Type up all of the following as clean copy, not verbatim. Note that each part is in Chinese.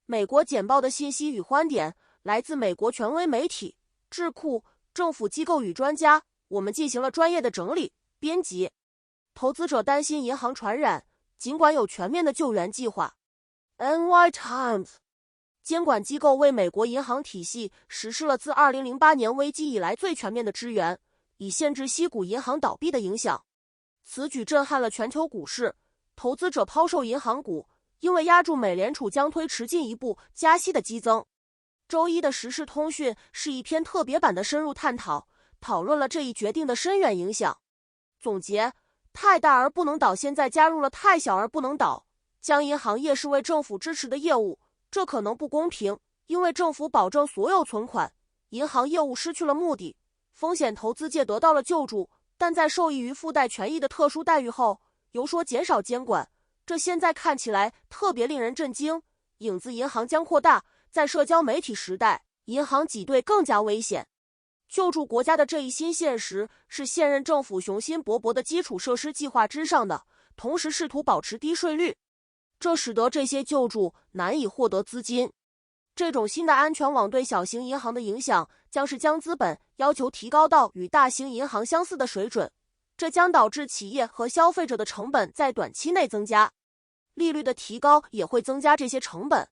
美国简报的信息与观点来自美国权威媒体、智库、政府机构与专家，我们进行了专业的整理、编辑。投资者担心银行传染，尽管有全面的救援计划。NY Times 监管机构为美国银行体系实施了自2008年危机以来最全面的支援，以限制矽谷银行倒闭的影响。此举震撼了全球股市，投资者抛售银行股，因为押注美联储将推迟进一步加息的激增。周一的时事通讯是一篇特别版的深入探讨，讨论了这一决定的深远影响。总结：太大而不能倒现在加入了太小而不能倒，将银行业视为政府支持的业务，这可能不公平，因为政府保证所有存款，银行业务失去了目的，风险投资界得到了救助，但在受益于附带权益的特殊待遇后，有所减少监管，这现在看起来特别令人震惊。影子银行将扩大，在社交媒体时代，银行挤兑更加危险。救助国家的这一新现实是现任政府雄心勃勃的基础设施计划之上的，同时试图保持低税率，这使得这些救助难以获得资金。这种新的安全网对小型银行的影响将是将资本要求提高到与大型银行相似的水准，这将导致企业和消费者的成本在短期内增加，利率的提高也会增加这些成本。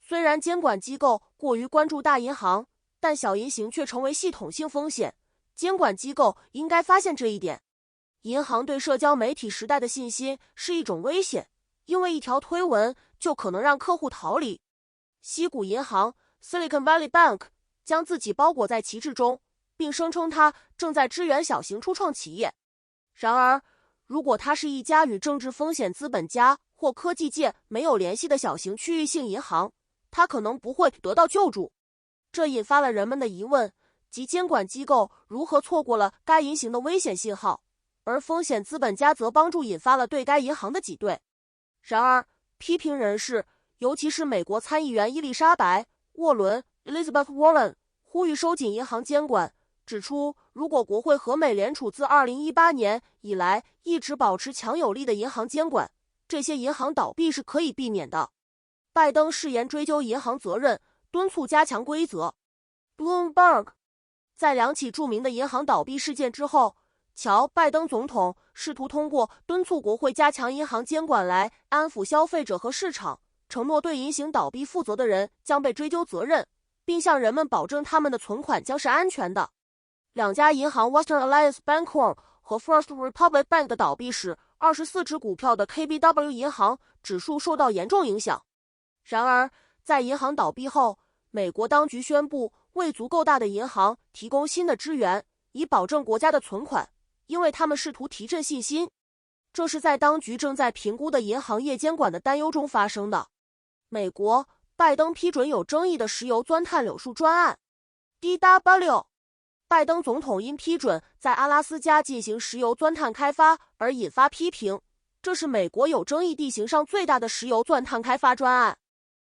虽然监管机构过于关注大银行，但小银行却成为系统性风险，监管机构应该发现这一点。银行对社交媒体时代的信心是一种危险，因为一条推文就可能让客户逃离。矽谷银行 Silicon Valley Bank 将自己包裹在旗帜中，并声称它正在支援小型初创企业。然而，如果它是一家与政治风险资本家或科技界没有联系的小型区域性银行，它可能不会得到救助。这引发了人们的疑问，即监管机构如何错过了该银行的危险信号，而风险资本家则帮助引发了对该银行的挤兑。然而，批评人士，尤其是美国参议员伊丽莎白·沃伦 （Elizabeth Warren） 呼吁收紧银行监管，指出如果国会和美联储自2018年以来一直保持强有力的银行监管，这些银行倒闭是可以避免的。拜登誓言追究银行责任，敦促加强规则。Bloomberg 在两起著名的银行倒闭事件之后，拜登总统试图通过敦促国会加强银行监管来安抚消费者和市场，承诺对银行倒闭负责的人将被追究责任，并向人们保证他们的存款将是安全的。两家银行 Western Alliance Bancorp 和 First Republic Bank 的倒闭使24只股票的 KBW 银行指数受到严重影响。然而，在银行倒闭后，美国当局宣布为足够大的银行提供新的支援，以保证国家的存款，因为他们试图提振信心。这是在当局正在评估的银行业监管的担忧中发生的。美国，拜登批准有争议的石油钻探柳树专案。DW， 拜登总统因批准在阿拉斯加进行石油钻探开发而引发批评，这是美国有争议地形上最大的石油钻探开发专案。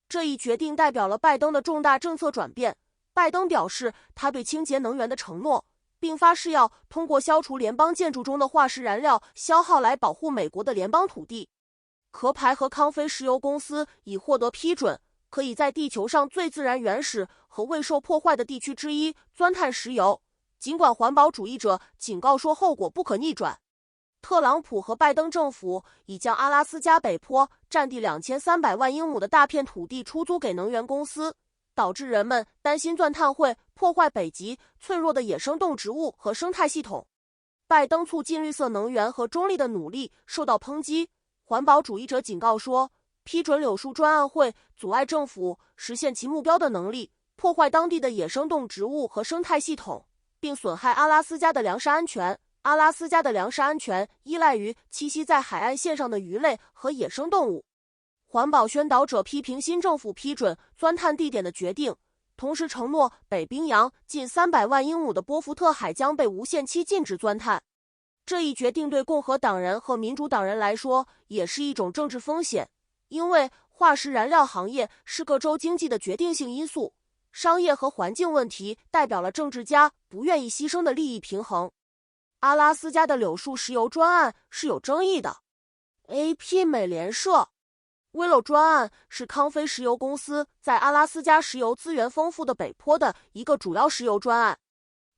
这一决定代表了拜登的重大政策转变。拜登表示他对清洁能源的承诺，并发誓要通过消除联邦建筑中的化石燃料消耗来保护美国的联邦土地。壳牌和康菲石油公司已获得批准，可以在地球上最自然原始和未受破坏的地区之一钻探石油，尽管环保主义者警告说后果不可逆转。特朗普和拜登政府已将阿拉斯加北坡占地2300万英亩的大片土地出租给能源公司，导致人们担心钻探会破坏北极脆弱的野生动植物和生态系统。拜登促进绿色能源和中立的努力受到抨击，环保主义者警告说，批准柳树专案会阻碍政府实现其目标的能力，破坏当地的野生动植物和生态系统，并损害阿拉斯加的粮食安全。阿拉斯加的粮食安全依赖于栖息在海岸线上的鱼类和野生动物。环保宣导者批评新政府批准钻探地点的决定，同时承诺北冰洋近300万英亩的波福特海将被无限期禁止钻探。这一决定对共和党人和民主党人来说也是一种政治风险，因为化石燃料行业是各州经济的决定性因素，商业和环境问题代表了政治家不愿意牺牲的利益平衡。阿拉斯加的柳树石油专案是有争议的。AP 美联社 Willow 专案是康菲石油公司在阿拉斯加石油资源丰富的北坡的一个主要石油专案。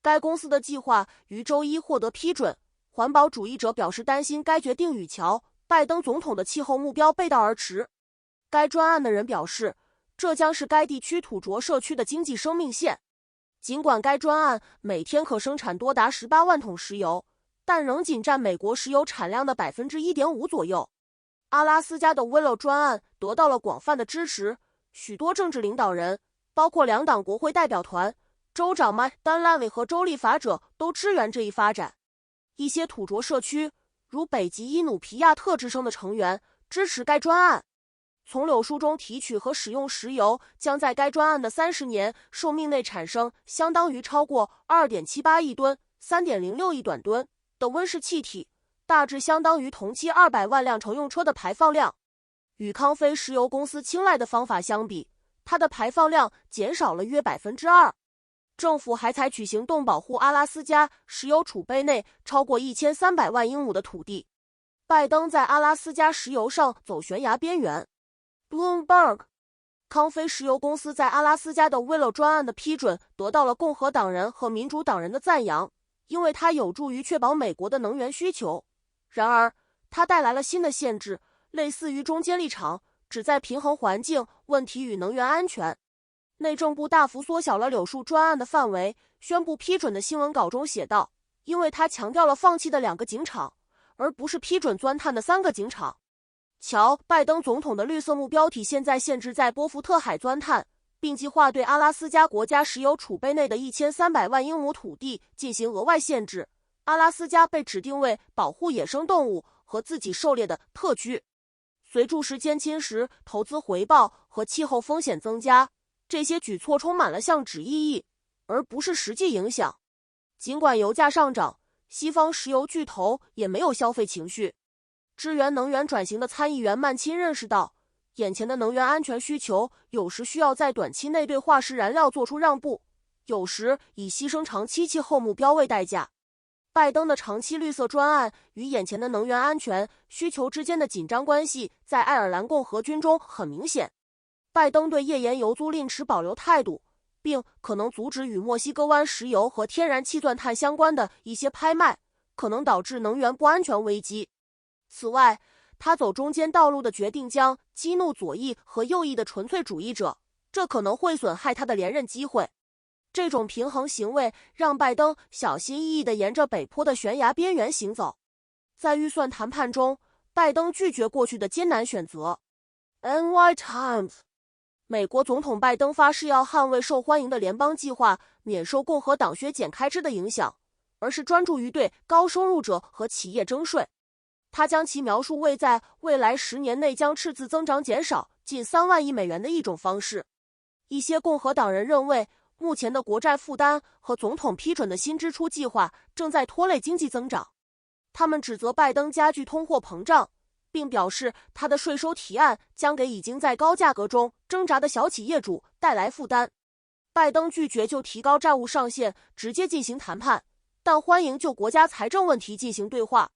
该公司的计划于周一获得批准。环保主义者表示担心该决定与拜登总统的气候目标背道而驰。该专案的人表示，这将是该地区土着社区的经济生命线。尽管该专案每天可生产多达18万桶石油，但仍仅占美国石油产量的 1.5% 左右。阿拉斯加的 Willow 专案得到了广泛的支持，许多政治领导人，包括两党国会代表团、州长 Mike Dunleavy 和州立法者都支援这一发展。一些土着社区，如北极伊努皮亚特之声的成员，支持该专案。从柳树中提取和使用石油将在该专案的30年寿命内产生相当于超过 2.78 亿吨 3.06 亿短吨的温室气体，大致相当于同期200万辆乘用车的排放量。与康菲石油公司青睐的方法相比，它的排放量减少了约 2%。政府还采取行动保护阿拉斯加石油储备内超过1300万英亩的土地。拜登在阿拉斯加石油上走悬崖边缘。Bloomberg， 康菲石油公司在阿拉斯加的 Willow 专案的批准得到了共和党人和民主党人的赞扬，因为它有助于确保美国的能源需求。然而，它带来了新的限制，类似于中间立场，旨在平衡环境问题与能源安全。内政部大幅缩小了柳树专案的范围，宣布批准的新闻稿中写道，因为它强调了放弃的2个井场，而不是批准钻探的3个井场。瞧，拜登总统的绿色目标体现在限制在波福特海钻探，并计划对阿拉斯加国家石油储备内的1300万英亩土地进行额外限制。阿拉斯加被指定为保护野生动物和自己狩猎的特区。随住时间侵蚀、投资回报和气候风险增加，这些举措充满了象徵意义，而不是实际影响。尽管油价上涨，西方石油巨头也没有消费情绪。支援能源转型的参议员曼钦认识到，眼前的能源安全需求有时需要在短期内对化石燃料做出让步，有时以牺牲长期气候目标为代价。拜登的长期绿色专案与眼前的能源安全需求之间的紧张关系在爱尔兰共和军中很明显。拜登对页岩油租赁持保留态度，并可能阻止与墨西哥湾石油和天然气钻探相关的一些拍卖，可能导致能源不安全危机。此外，他走中间道路的决定将激怒左翼和右翼的纯粹主义者，这可能会损害他的连任机会。这种平衡行为让拜登小心翼翼地沿着北坡的悬崖边缘行走。在预算谈判中，拜登拒绝过去的艰难选择。NY Times， 美国总统拜登发誓要捍卫受欢迎的联邦计划免受共和党削减开支的影响，而是专注于对高收入者和企业征税。他将其描述为在未来10年内将赤字增长减少近3万亿美元的一种方式。一些共和党人认为，目前的国债负担和总统批准的新支出计划正在拖累经济增长。他们指责拜登加剧通货膨胀，并表示他的税收提案将给已经在高价格中挣扎的小企业主带来负担。拜登拒绝就提高债务上限直接进行谈判，但欢迎就国家财政问题进行对话。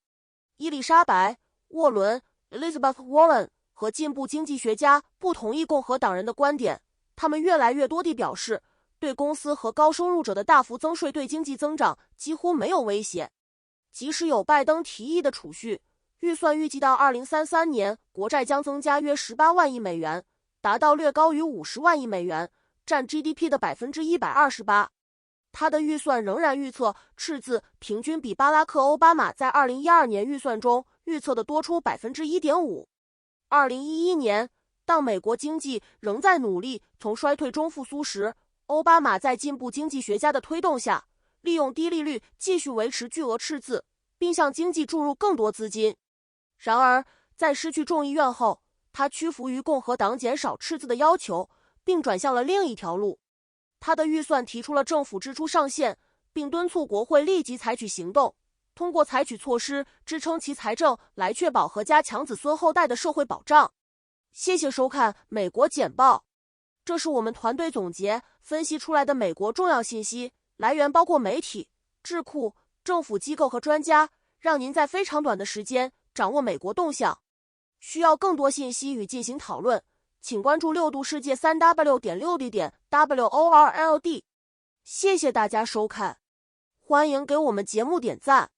伊丽莎白·沃伦 （Elizabeth Warren） 和进步经济学家不同意共和党人的观点，他们越来越多地表示，对公司和高收入者的大幅增税对经济增长几乎没有威胁。即使有拜登提议的储蓄，预算预计到2033年，国债将增加约18万亿美元，达到略高于50万亿美元，占 GDP 的 128%。他的预算仍然预测赤字平均比巴拉克·奥巴马在2012年预算中预测的多出 1.5%。2011年，当美国经济仍在努力从衰退中复苏时，奥巴马在进步经济学家的推动下，利用低利率继续维持巨额赤字，并向经济注入更多资金。然而，在失去众议院后，他屈服于共和党减少赤字的要求，并转向了另一条路。他的预算提出了政府支出上限，并敦促国会立即采取行动，通过采取措施支撑其财政来确保和加强子孙后代的社会保障。谢谢收看美国简报，这是我们团队总结分析出来的美国重要信息，来源包括媒体、智库、政府机构和专家，让您在非常短的时间掌握美国动向。需要更多信息与进行讨论，请关注六度世界3w.6d.world。谢谢大家收看，欢迎给我们节目点赞。